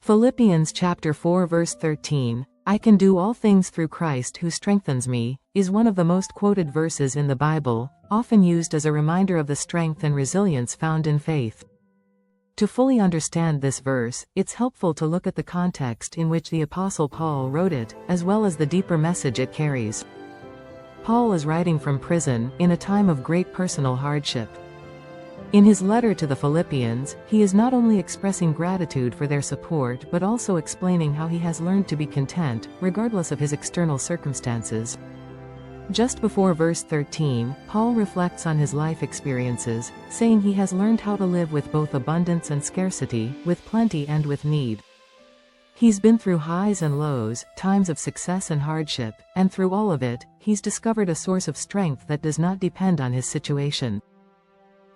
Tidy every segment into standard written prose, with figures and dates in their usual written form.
Philippians chapter 4 verse 13, "I can do all things through Christ who strengthens me," is one of the most quoted verses in the Bible, often used as a reminder of the strength and resilience found in faith. To fully understand this verse, it's helpful to look at the context in which the Apostle Paul wrote it, as well as the deeper message it carries. Paul is writing from prison, in a time of great personal hardship. In his letter to the Philippians, he is not only expressing gratitude for their support but also explaining how he has learned to be content, regardless of his external circumstances. Just before verse 13, Paul reflects on his life experiences, saying he has learned how to live with both abundance and scarcity, with plenty and with need. He's been through highs and lows, times of success and hardship, and through all of it, he's discovered a source of strength that does not depend on his situation.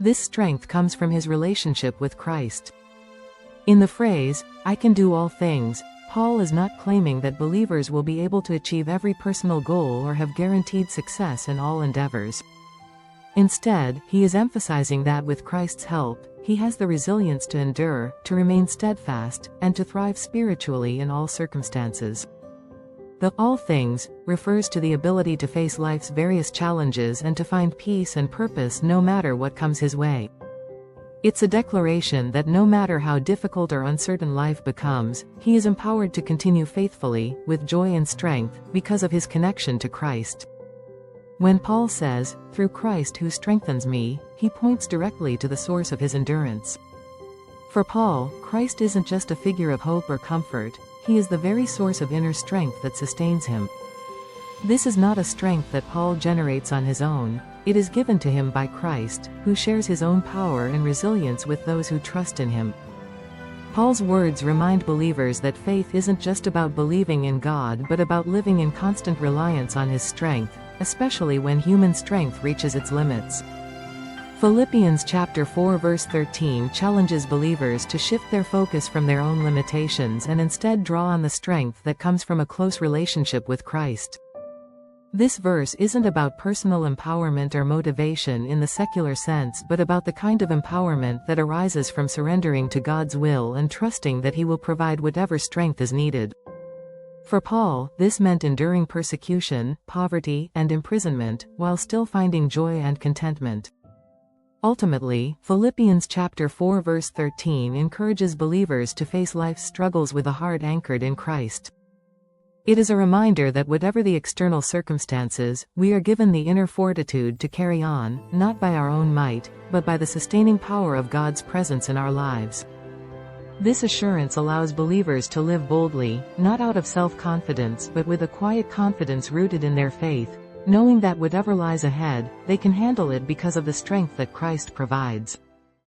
This strength comes from his relationship with Christ. In the phrase, "I can do all things," Paul is not claiming that believers will be able to achieve every personal goal or have guaranteed success in all endeavors. Instead, he is emphasizing that with Christ's help, he has the resilience to endure, to remain steadfast, and to thrive spiritually in all circumstances. The "all things" refers to the ability to face life's various challenges and to find peace and purpose no matter what comes his way. It's a declaration that no matter how difficult or uncertain life becomes, he is empowered to continue faithfully, with joy and strength, because of his connection to Christ. When Paul says, "Through Christ who strengthens me," he points directly to the source of his endurance. For Paul, Christ isn't just a figure of hope or comfort, he is the very source of inner strength that sustains him. This is not a strength that Paul generates on his own, it is given to him by Christ, who shares his own power and resilience with those who trust in him. Paul's words remind believers that faith isn't just about believing in God but about living in constant reliance on his strength, especially when human strength reaches its limits. Philippians chapter 4 verse 13 challenges believers to shift their focus from their own limitations and instead draw on the strength that comes from a close relationship with Christ. This verse isn't about personal empowerment or motivation in the secular sense but about the kind of empowerment that arises from surrendering to God's will and trusting that He will provide whatever strength is needed. For Paul, this meant enduring persecution, poverty, and imprisonment, while still finding joy and contentment. Ultimately, Philippians chapter 4 verse 13 encourages believers to face life's struggles with a heart anchored in Christ. It is a reminder that whatever the external circumstances, we are given the inner fortitude to carry on, not by our own might, but by the sustaining power of God's presence in our lives. This assurance allows believers to live boldly, not out of self-confidence but with a quiet confidence rooted in their faith, knowing that whatever lies ahead, they can handle it because of the strength that Christ provides.